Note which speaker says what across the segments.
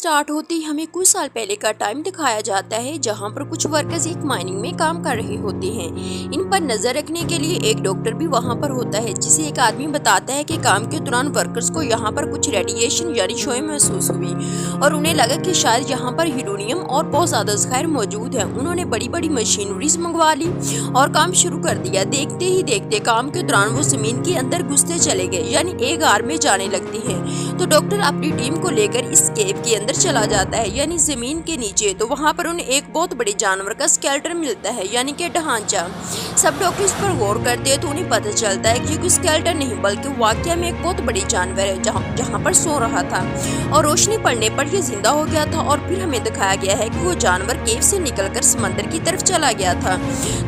Speaker 1: Start होते ही हमें कुछ साल पहले का टाइम दिखाया जाता है जहां पर कुछ वर्कर्स एक माइनिंग में काम कर रहे होते हैं। इन पर नजर रखने के लिए एक डॉक्टर भी वहां पर होता है, जिसे एक आदमी बताता है कि काम के दौरान वर्कर्स को यहां पर कुछ रेडिएशन यानी शोएं महसूस हुई और उन्हें लगा कि शायद यहां पर यूरेनियम और बहुत ज्यादा जहर मौजूद है। उन्होंने बड़ी बड़ी मशीनरीज मंगवा ली और काम शुरू कर दिया। देखते ही देखते काम के दौरान वो जमीन के अंदर घुसते चले गए, यानी एक आर में जाने लगती है। तो डॉक्टर अपनी टीम को लेकर इस केव के अंदर चला जाता है, यानी जमीन के नीचे। तो वहां पर उन्हें एक बहुत बड़े जानवर का स्केलेटन मिलता है, यानी कि ढांचा। सब डॉक्टर इस पर गौर करते हैं तो उन्हें पता चलता है कि कोई स्केलेटन नहीं बल्कि वाकई में एक बहुत बड़ी जानवर है जहां पर सो रहा था और रोशनी पड़ने पर यह जिंदा हो गया था। और फिर हमें दिखाया गया है कि वो जानवर केव से निकलकर समंदर की तरफ चला गया था।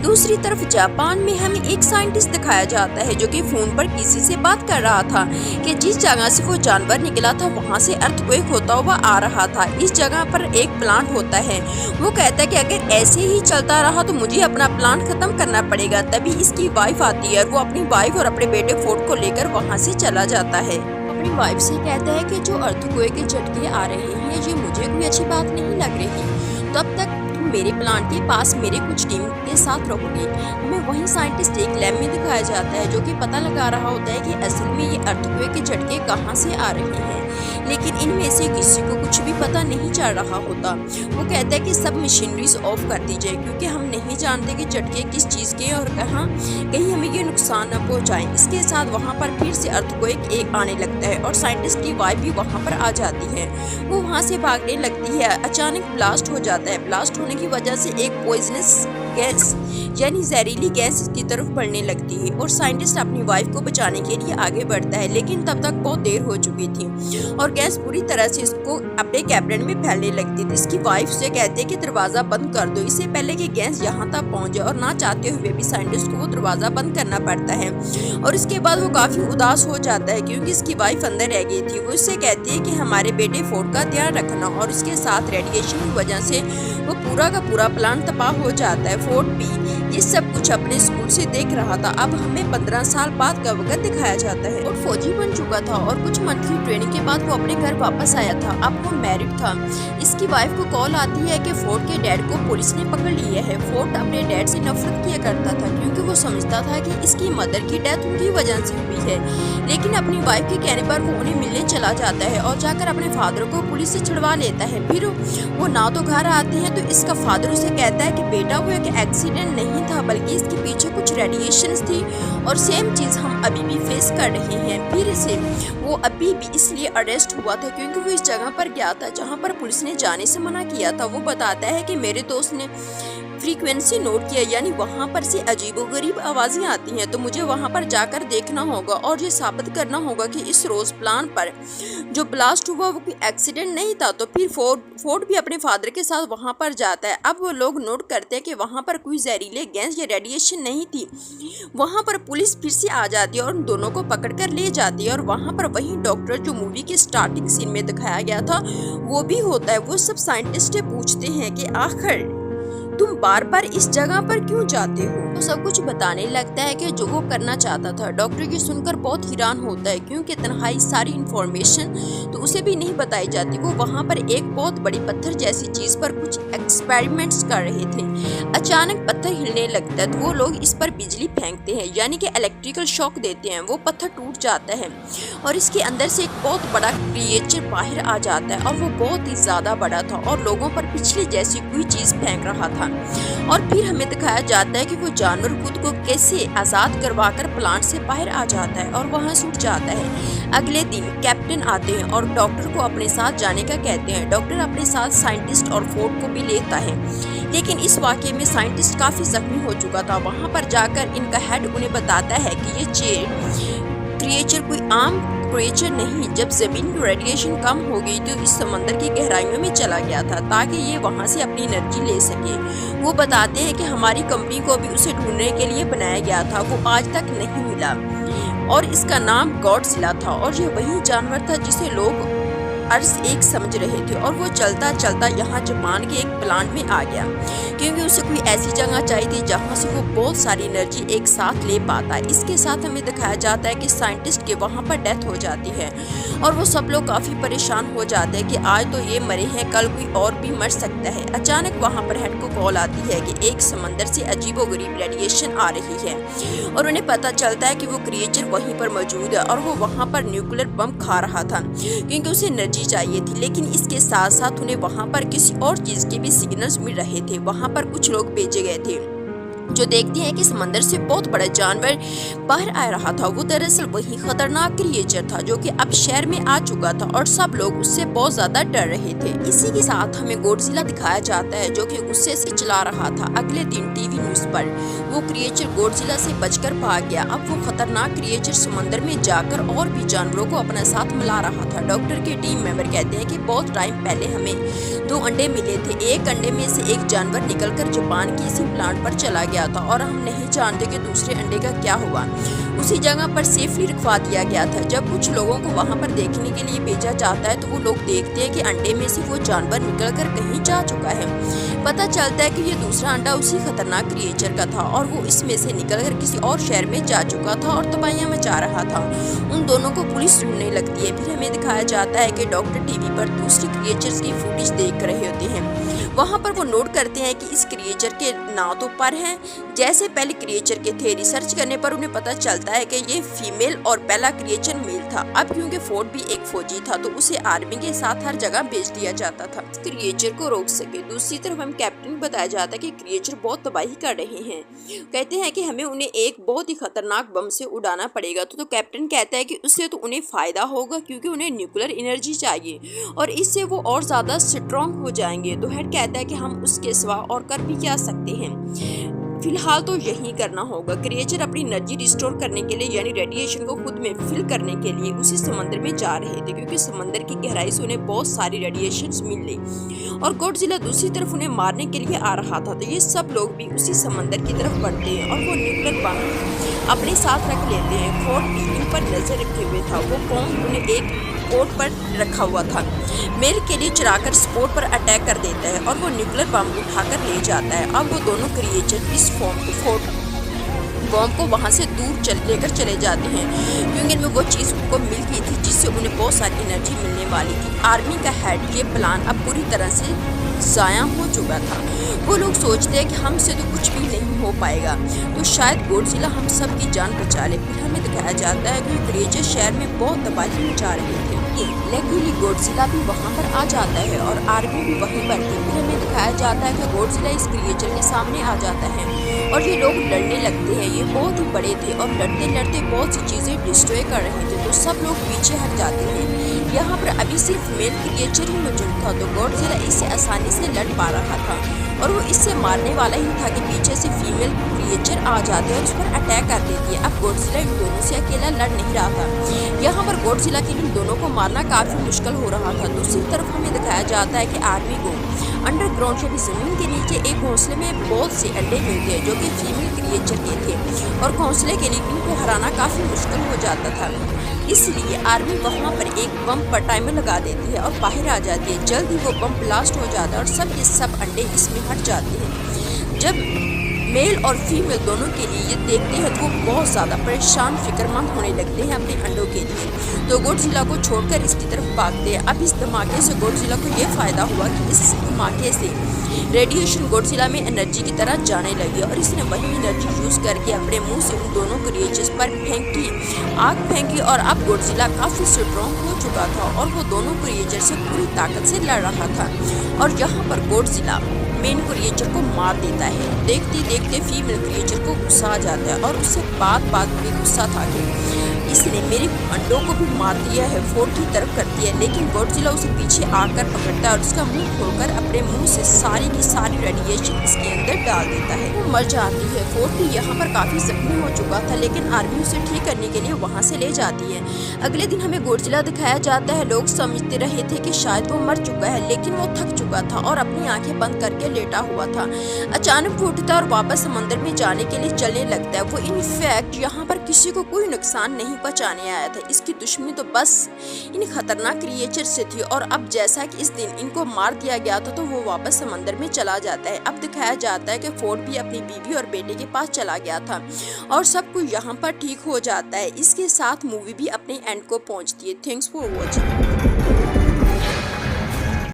Speaker 1: दूसरी तरफ जापान में हमें एक साइंटिस्ट दिखाया जाता है जो कि फोन पर किसी से बात कर रहा था कि जिस जगह से वो जानवर निकला था वहां से अर्थक्वेक होता हुआ आ रहा था। इस जगह पर एक प्लांट होता है। वो कहता है कि अगर ऐसे ही चलता रहा तो मुझे अपना प्लांट खत्म करना पड़ेगा। तभी इसकी वाइफ आती है और वो अपनी वाइफ और अपने बेटे फोर्ड को लेकर वहां से चला जाता है। अपनी वाइफ से कहता है कि जो अर्थक्वेक के झटके आ रहे हैं ये मुझे कोई अच्छी बात नहीं लग रही, तब तक मेरे प्लांट के पास मेरे कुछ टीम के साथ रहोगे। हमें वही साइंटिस्ट एक लैब में दिखाया जाता है जो कि पता लगा रहा होता है कि असल में ये अर्थक्वेक के झटके कहाँ से आ रहे हैं, लेकिन इनमें से किसी को कुछ भी पता नहीं चल रहा होता। वो कहता है कि सब मशीनरीज ऑफ कर दी जाए क्योंकि हम नहीं जानते कि झटके किस चीज़ के और कहीं हमें ये नुकसान न पहुंचाएं। इसके साथ वहाँ पर फिर से अर्थक्वेक एक आने लगता है और साइंटिस्ट की वाइफ भी वहाँ पर आ जाती है। वो वहाँ से भागने लगती है। अचानक ब्लास्ट हो जाता है। ब्लास्ट होने की वजह से एक पॉइजनस गैस यानी जहरीली गैस की तरफ बढ़ने लगती है और साइंटिस्ट अपनी वाइफ को बचाने के लिए आगे बढ़ता है, लेकिन तब तक बहुत देर हो चुकी थी और गैस पूरी तरह से इसको अपने कैबिनेट में फैलने लगती थी। इसकी वाइफ से कहते हैं कि दरवाजा बंद कर दो, इससे पहले कि गैस यहाँ तक पहुँचे। और ना चाहते हुए भी साइंटिस्ट को वो दरवाजा बंद करना पड़ता है और इसके बाद वो काफी उदास हो जाता है क्योंकि इसकी वाइफ अंदर रह गई थी। वो इससे कहती है कि हमारे बेटे फोर्ड का ध्यान रखना और इसके साथ रेडिएशन की वजह से वो पूरा का पूरा प्लान तबाह हो जाता है। फोर्ड भी ये सब कुछ अपने स्कूल से देख रहा था। अब हमें 15 साल बाद का वक्त दिखाया जाता है और फौजी बन चुका था और कुछ मंथ की ट्रेनिंग के बाद वो अपने घर वापस आया था। अब वो मैरिड था। इसकी वाइफ को कॉल आती है कि फोर्ड के डैड को पुलिस ने पकड़ लिया है। फोर्ड अपने डैड से नफरत किया करता था क्योंकि वो समझता था कि इसकी मदर की डेथ उनकी वजह से हुई है, लेकिन अपनी वाइफ के कहने पर वो उन्हें मिलने चला जाता है और जाकर अपने फादर को पुलिस से छुड़वा लेता है। फिर वो ना तो घर आते हैं तो इसका फादर उसे कहता है कि बेटा वो एक एक्सीडेंट नहीं था बल्कि इसके पीछे कुछ रेडिएशंस थी और सेम चीज हम अभी भी फेस कर रहे हैं। फिर से वो अभी भी इसलिए अरेस्ट हुआ था क्योंकि वो इस जगह पर गया था जहां पर पुलिस ने जाने से मना किया था। वो बताता है कि मेरे दोस्त ने फ्रीक्वेंसी नोट किया, यानी वहां पर से अजीबोगरीब आवाजें आती हैं, तो मुझे वहां पर जाकर देखना होगा और ये साबित करना होगा कि इस रोज प्लान पर जो ब्लास्ट हुआ वो कोई एक्सीडेंट नहीं था। तो फिर फोर्ड भी अपने फादर के साथ वहां पर जाता है। अब वो लोग नोट करते हैं कि वहां पर कोई जहरीले गैस या रेडिएशन नहीं थी। वहां पर पुलिस फिर से आ जाती है और उन दोनों को पकड़ कर ले जाती है और वहां पर वही डॉक्टर जो मूवी के स्टार्टिंग सीन में दिखाया गया था वो भी होता है। वो सब साइंटिस्ट से पूछते हैं कि आखिर तुम बार बार इस जगह पर क्यों जाते हो। तो सब कुछ बताने लगता है कि जो वो करना चाहता था। डॉक्टर ये सुनकर बहुत हैरान होता है क्योंकि तन्हाई सारी इंफॉर्मेशन तो उसे भी नहीं बताई जाती। वो वहाँ पर एक बहुत बड़ी पत्थर जैसी चीज पर कुछ एक्सपेरिमेंट्स कर रहे थे। अचानक पत्थर हिलने लगता है तो वो लोग इस पर बिजली फेंकते हैं, यानी कि इलेक्ट्रिकल शॉक देते हैं। वो पत्थर टूट जाता है और इसके अंदर से एक बहुत बड़ा क्रिएचर बाहर आ जाता है और वो बहुत ही ज्यादा बड़ा था और लोगों पर पिछली जैसी कोई चीज फेंक रहा था। और फिर हमें दिखाया जाता है कि वो जानवर खुद को कैसे आजाद करवाकर प्लांट से बाहर आ जाता है और वहां छूट जाता है। अगले दिन कैप्टन आते हैं और डॉक्टर को अपने साथ जाने का कहते हैं। डॉक्टर अपने साथ साइंटिस्ट और फोर्ड को भी लेता है, लेकिन इस वाकये में साइंटिस्ट काफी जख्मी हो चुका था। वहां पर जाकर इनका हेड उन्हें बताता है कि ये क्रिएचर कोई आम क्रिएचर नहीं, जब जमीन की रेडिएशन कम हो गई तो इस समंदर की गहराइयों में चला गया था ताकि ये वहां से अपनी एनर्जी ले सके। वो बताते हैं कि हमारी कंपनी को भी उसे ढूंढने के लिए बनाया गया था, वो आज तक नहीं मिला और इसका नाम गॉडजिला था और ये वही जानवर था जिसे लोग अर्ज एक समझ रहे थे और वो चलता चलता यहाँ जापान के एक प्लांट में आ गया, क्योंकि उसे कोई ऐसी जगह चाहिए थी जहाँ से वो बहुत सारी एनर्जी एक साथ ले पाता है। इसके साथ हमें दिखाया जाता है कि साइंटिस्ट के वहाँ पर डेथ हो जाती है और वो सब लोग काफ़ी परेशान हो जाते हैं कि आज तो ये मरे हैं, कल कोई और भी मर सकता है। अचानक वहाँ पर हेड को कॉल आती है कि एक समंदर से अजीबोगरीब रेडिएशन आ रही है और उन्हें पता चलता है कि वो क्रिएचर वहीं पर मौजूद है और वो वहाँ पर न्यूक्लियर बम खा रहा था क्योंकि उसे एनर्जी चाहिए थी। लेकिन इसके साथ साथ उन्हें वहाँ पर किसी और चीज़ के भी सिग्नल्स मिल रहे थे। वहाँ पर कुछ लोग भेजे गए थे जो देखते हैं कि समंदर से बहुत बड़ा जानवर बाहर आ रहा था। वो दरअसल वही खतरनाक क्रिएचर था जो कि अब शहर में आ चुका था और सब लोग उससे बहुत ज्यादा डर रहे थे। इसी के साथ हमें गॉडजिला दिखाया जाता है जो कि गुस्से से चिल्ला रहा था। अगले दिन टीवी न्यूज पर वो क्रिएचर गॉडजिला से बचकर भाग गया। अब वो खतरनाक क्रिएचर समंदर में जाकर और भी जानवरों को अपने साथ मिला रहा था। डॉक्टर के टीम मेंबर कहते हैं कि बहुत टाइम पहले हमें 2 अंडे मिले थे। एक अंडे में से एक जानवर निकलकर जापान के इसी प्लांट पर चला गया था और हम नहीं जानते कि दूसरे अंडे का क्या हुआ। उसी जगह पर सेफली रखवा दिया गया था। जब कुछ लोगों को वहां पर देखने के लिए भेजा जाता है तो वो लोग देखते हैं कि अंडे में से वो जानवर निकलकर कहीं जा चुका है। पता चलता है कि ये दूसरा अंडा उसी खतरनाक क्रिएचर का था और वो इसमें से निकलकर किसी और शहर में जा चुका था और तबाहियां मचा रहा था। उन दोनों को पुलिस ढूंढने लगती है। फिर हमें दिखाया जाता है कि डॉक्टर टीवी पर दूसरे क्रिएचर्स की फुटेज देख रहे होते हैं। वहाँ पर वो नोट करते हैं कि इस क्रिएचर के नाव तो पर हैं जैसे पहले क्रिएचर के थे। रिसर्च करने पर उन्हें पता चलता है कि ये फीमेल और पहला क्रिएचर मेल था। अब क्योंकि फोर्ड भी एक फौजी था तो उसे आर्मी के साथ हर जगह भेज दिया जाता था क्रिएचर को रोक सके। दूसरी तरफ हम कैप्टन बताया जाता है कि क्रिएचर बहुत तबाही कर रहे हैं। कहते हैं कि हमें उन्हें एक बहुत ही खतरनाक बम से उड़ाना पड़ेगा। तो कैप्टन कहता है कि उससे तो उन्हें फायदा होगा क्योंकि उन्हें न्यूक्लियर एनर्जी चाहिए और इससे वो और ज्यादा स्ट्रॉन्ग हो जाएंगे। तो हेड कहता है कि हम उसके सिवा और कर भी क्या सकते हैं, फिलहाल तो यही करना होगा। क्रिएचर अपनी एनर्जी रिस्टोर करने के लिए यानी रेडिएशन को खुद में फिल करने के लिए उसी समंदर में जा रहे थे क्योंकि समंदर की गहराई से उन्हें बहुत सारी रेडिएशंस मिली और गॉडजिला दूसरी तरफ उन्हें मारने के लिए आ रहा था। तो ये सब लोग भी उसी समंदर की तरफ बढ़ते हैं और वो न्यूक्लियर बम अपने साथ रख लेते हैं। फोर्ड भी इन पर नजर रखे हुए था। वो बॉम्ब उन्हें एक बोट पर रखा हुआ था। मेल के लिए चुराकर स्पोर्ट पर अटैक कर देता है और वो न्यूक्लियर बम उठाकर ले जाता है। अब वो दोनों क्रिएचर इस बॉम्ब को वहाँ से दूर लेकर चले जाते हैं क्योंकि इनमें वो चीज़ उनको मिल गई थी जिससे उन्हें बहुत सारी एनर्जी मिलने वाली थी। आर्मी का हेड ये प्लान अब पूरी तरह से ज़ाया हो चुका था। वो लोग सोचते हैं कि हमसे तो कुछ भी नहीं हो पाएगा तो शायद गॉडजिला हम सब की जान बचा ले। फिर हमें दिखाया जाता है कि क्रिएचर शहर में बहुत तबाही मचा रहे थे। लेकिन गॉडजिला भी वहाँ पर आ जाता है और आर्मी भी वहीं पर थी। फिर हमें दिखाया जाता है कि गॉडजिला इस क्रिएचर के सामने आ जाता है और ये लोग लड़ने लगते हैं। ये बहुत ही बड़े थे और लड़ते लड़ते बहुत सी चीज़ें डिस्ट्रॉय कर रहे थे तो सब लोग पीछे हट जाते हैं। यहाँ पर अभी सिर्फ मेल क्रिएचर ही मौजूद था तो गॉडजिला इससे आसानी से लड़ पा रहा था और वो इससे मारने वाला ही था कि पीछे से फीमेल क्रिएचर आ जाते हैं और उस पर अटैक कर देती है। अब गॉडजिला इन दोनों से अकेला लड़ नहीं रहा था। यहाँ पर गॉडजिला के इन दोनों को मारना काफी मुश्किल हो रहा था। दूसरी तरफ हमें दिखाया जाता है कि आर्मी को अंडरग्राउंड यानी जमीन के नीचे एक घोंसले में बहुत से अंडे मिलते हैं जो कि फीमेल क्रिएचर के थे और घोंसले के लिए इनको हराना काफी मुश्किल हो जाता था। इसलिए आर्मी वहाँ पर एक बम पर टाइमर लगा देती है और बाहर आ जाती है। जल्द ही वो बम ब्लास्ट हो जाता है और सब के सब अंडे इसमें हट जाते हैं। जब मेल और फीमेल दोनों के लिए ये देखते हैं तो वो बहुत ज़्यादा परेशान फिक्रमंद होने लगते हैं अपने अंडों के लिए। तो गॉडजिला को छोड़कर इसकी तरफ भागते हैं। अब इस धमाके से गॉडजिला को ये फायदा हुआ कि इस धमाके से रेडिएशन गॉडजिला में एनर्जी की तरह जाने लगी और इसने वही एनर्जी यूज करके अपने मुंह से उन दोनों क्रिएचर्स पर आग फेंकी और अब गॉडजिला काफी स्ट्रॉन्ग हो चुका था और वो दोनों क्रिएचर से पूरी ताकत से लड़ रहा था। और यहाँ पर गॉडजिला मेन क्रिएचर को मार देता है। देखते देखते फीमेल क्रिएचर को गुस्सा आ जाता है और उससे बात में गुस्सा था कि इसने मेरे अंडों को भी मार दिया है। फोर्ड की तरफ करती है लेकिन गॉडजिला उसे पीछे आकर पकड़ता है और उसका मुंह खोलकर अपने मुंह से सारी की सारी रेडिएशन इसके अंदर डाल देता है। वो मर जाती है। फोर्ड भी यहाँ पर काफी जख्मी हो चुका था लेकिन आर्मी उसे ठीक करने के लिए वहाँ से ले जाती है। अगले दिन हमें गॉडजिला दिखाया जाता है। लोग समझते रहे थे कि शायद वो मर चुका है लेकिन वो थक चुका था और अपनी आंखें बंद करके लेटा हुआ था। अचानक वो उठता और वापस समंदर में जाने के लिए चलने लगता है। वो इनफैक्ट यहाँ पर किसी को कोई नुकसान नहीं नहीं बचाने आया था। इसकी दुश्मनी तो बस इन खतरनाक क्रिएचर से थी और अब जैसा कि इस दिन इनको मार दिया गया था तो वो वापस समंदर में चला जाता है। अब दिखाया जाता है कि फोर्ड भी अपनी बीवी और बेटे के पास चला गया था और सब कुछ यहाँ पर ठीक हो जाता है। इसके साथ मूवी भी अपने एंड को पहुँचती है। Thanks for watching.